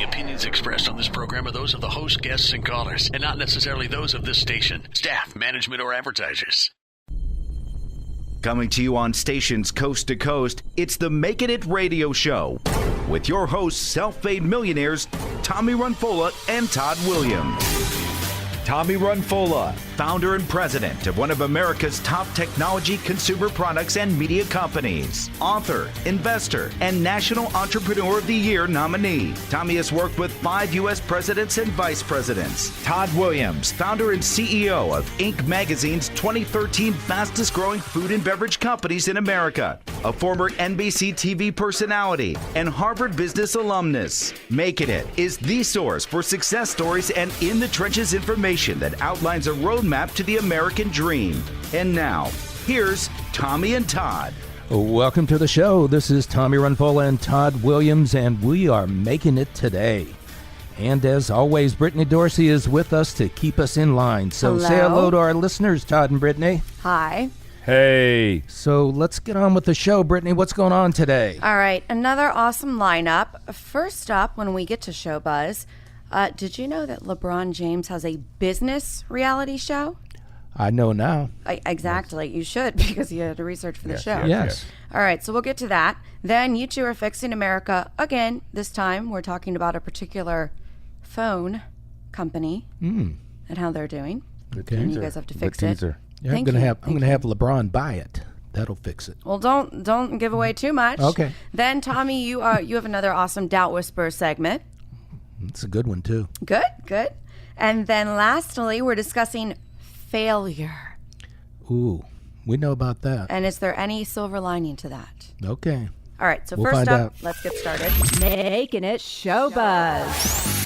opinions expressed on this program are those of the host, guests, and callers, and not necessarily those of this station, staff, management, or advertisers. Coming to you on stations coast to coast, it's the Makin It radio show with your hosts, self-made millionaires Tommy Runfola and Todd Williams. Tommy Runfola, founder and president of one of America's top technology, consumer products, and media companies. Author, investor, and National Entrepreneur of the Year nominee. Tommy has worked with 5 U.S. presidents and vice presidents. Todd Williams, founder and CEO of Inc. Magazine's 2013 fastest growing food and beverage companies in America. A former NBC TV personality and Harvard Business alumnus. Makin It is the source for success stories and in-the-trenches information that outlines a roadmap to the American dream. And now, here's Tommy and Todd. Welcome to the show. This is Tommy Runfola and Todd Williams, and we are making it today. And as always, Brittany Dorsey is with us to keep us in line. So hello. Say hello to our listeners, Todd and Brittany. Hi. Hey. So let's get on with the show. Brittany, what's going on today? All right, another awesome lineup. First up, when we get to Show Buzz, did you know that LeBron James has a business reality show? I know now. Exactly. You should, because you had to research for the show. Yes. All right, so we'll get to that. Then you two are fixing America again. This time we're talking about a particular phone company and how they're doing. Okay. And you guys have to fix it. Yeah, I'm gonna have LeBron buy it. That'll fix it. Well, don't give away too much. Okay. Then Tommy, you have another awesome Doubt Whisperer segment. It's a good one too. Good. And then lastly, we're discussing failure. Ooh, we know about that. And is there any silver lining to that? Okay. All right, so We'll first find up, out. let's get started. Making it Show Buzz.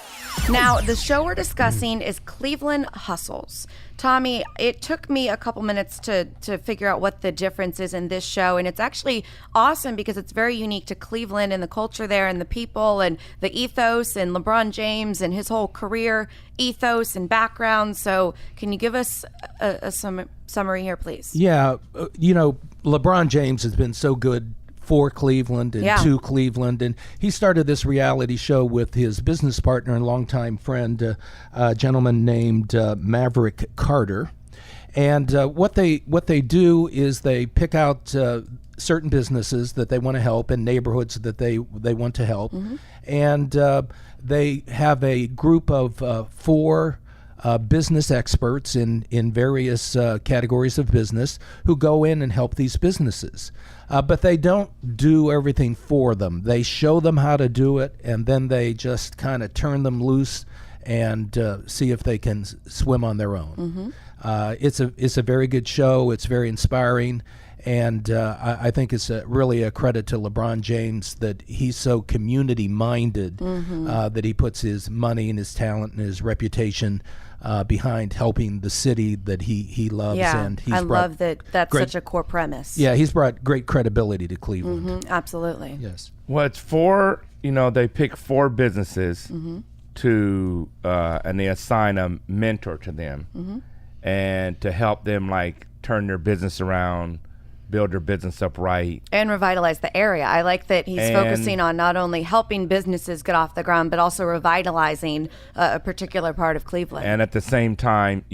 Now, the show we're discussing is Cleveland Hustles. Tommy, it took me a couple minutes to figure out what the difference is in this show, and it's actually awesome because it's very unique to Cleveland and the culture there and the people and the ethos and LeBron James and his whole career ethos and background. So can you give us a summary here, please? Yeah, LeBron James has been so good for Cleveland and to Cleveland, and he started this reality show with his business partner and longtime friend, a gentleman named Maverick Carter. And what they do is they pick out certain businesses that they want to help in neighborhoods that they want to help, and they have a group of 4 business experts in various categories of business who go in and help these businesses. But they don't do everything for them. They show them how to do it, and then they just kind of turn them loose and see if they can swim on their own. It's a very good show. It's very inspiring. And I think it's really a credit to LeBron James that he's so community-minded, that he puts his money and his talent and his reputation behind helping the city that he loves. Yeah, and I love that. That's such a core premise. Yeah, he's brought great credibility to Cleveland. Absolutely. Yes. Well, it's 4, they pick 4 businesses to, and they assign a mentor to them and to help them turn their business around, build their business up right. And revitalize the area. I like that he's focusing on not only helping businesses get off the ground, but also revitalizing a particular part of Cleveland. And at the same time,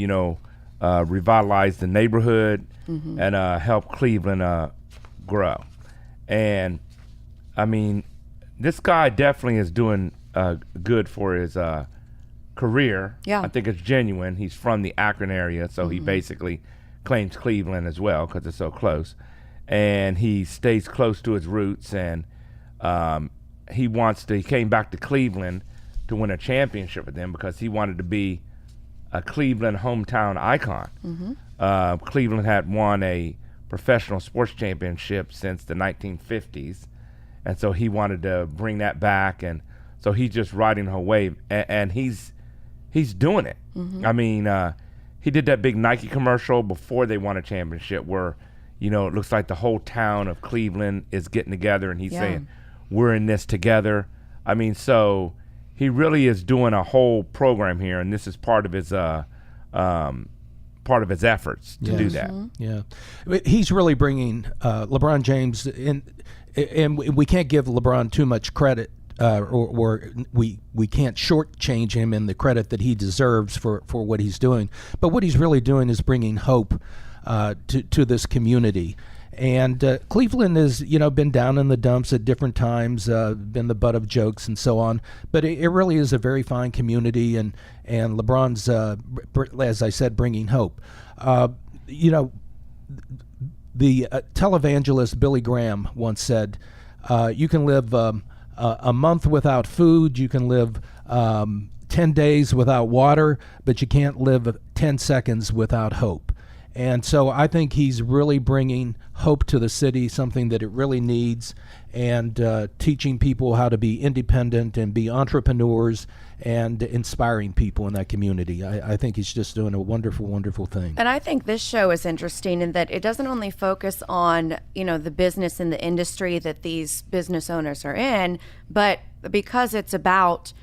revitalize the neighborhood and help Cleveland grow. And, I mean, this guy definitely is doing good for his career. Yeah. I think it's genuine. He's from the Akron area, so he basically claims Cleveland as well because it's so close. And he stays close to his roots, and he came back to Cleveland to win a championship with them because he wanted to be a Cleveland hometown icon. Cleveland had won a professional sports championship since the 1950s, and so he wanted to bring that back, and so he's just riding a wave, and he's doing it. I mean, he did that big Nike commercial before they won a championship where, it looks like the whole town of Cleveland is getting together, and he's saying, we're in this together. I mean, so he really is doing a whole program here, and this is part of his efforts to do that. Yeah. He's really bringing LeBron James in, and we can't give LeBron too much credit or we can't shortchange him in the credit that he deserves for what he's doing. But what he's really doing is bringing hope to this community. And Cleveland has, been down in the dumps at different times, been the butt of jokes and so on. But it really is a very fine community, and LeBron's, as I said, bringing hope. The televangelist Billy Graham once said, you can live a month without food, you can live 10 days without water, but you can't live 10 seconds without hope. And so I think he's really bringing hope to the city, something that it really needs, and teaching people how to be independent and be entrepreneurs and inspiring people in that community. I think he's just doing a wonderful, wonderful thing. And I think this show is interesting in that it doesn't only focus on, the business and the industry that these business owners are in, but because it's about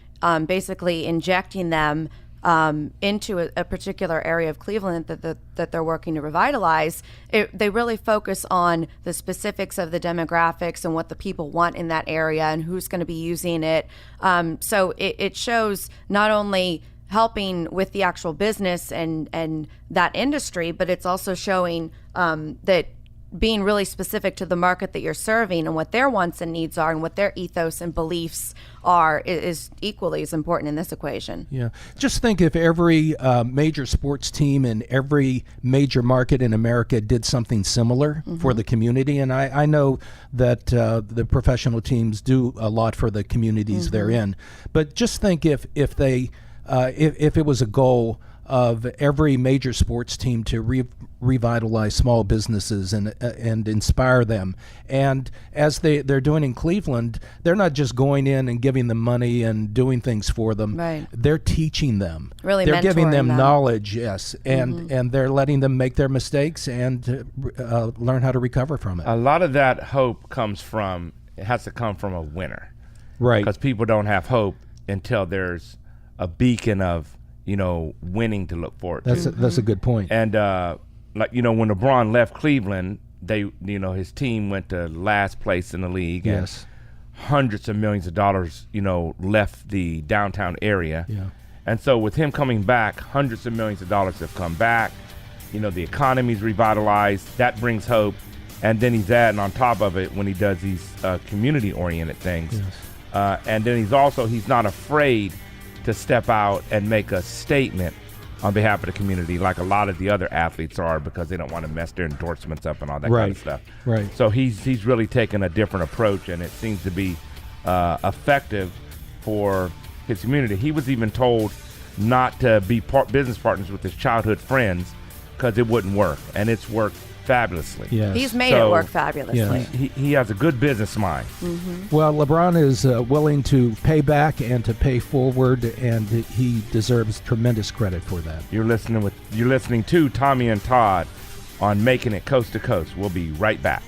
basically injecting them into a particular area of Cleveland that they're working to revitalize, they really focus on the specifics of the demographics and what the people want in that area and who's going to be using it. So it shows not only helping with the actual business and that industry, but it's also showing that being really specific to the market that you're serving and what their wants and needs are and what their ethos and beliefs are is equally as important in this equation. Yeah. Just think if every major sports team in every major market in America did something similar for the community. And I know that the professional teams do a lot for the communities they're in. But just think if it was a goal of every major sports team to revitalize small businesses and inspire them. And as they're doing in Cleveland, they're not just going in and giving them money and doing things for them. Right. They're teaching them. Really they're giving them mentoring them. knowledge, yes, and they're letting them make their mistakes and learn how to recover from it. A lot of that hope has to come from a winner. Right. Because people don't have hope until there's a beacon of winning to look forward to. That's a good point. And when LeBron left Cleveland, his team went to last place in the league. Yes. And hundreds of millions of dollars, left the downtown area. Yeah. And so with him coming back, hundreds of millions of dollars have come back. The economy's revitalized. That brings hope. And then he's adding on top of it when he does these community-oriented things. Yes. And then he's not afraid to step out and make a statement on behalf of the community, like a lot of the other athletes are, because they don't want to mess their endorsements up and all that kind of stuff. Right. So he's really taken a different approach, and it seems to be effective for his community. He was even told not to be business partners with his childhood friends because it wouldn't work, and it's worked fabulously. Yes. He's made it work fabulously. Yes. He has a good business mind. Well, LeBron is willing to pay back and to pay forward, and he deserves tremendous credit for that. You're listening to Tommy and Todd on Making It Coast to Coast. We'll be right back.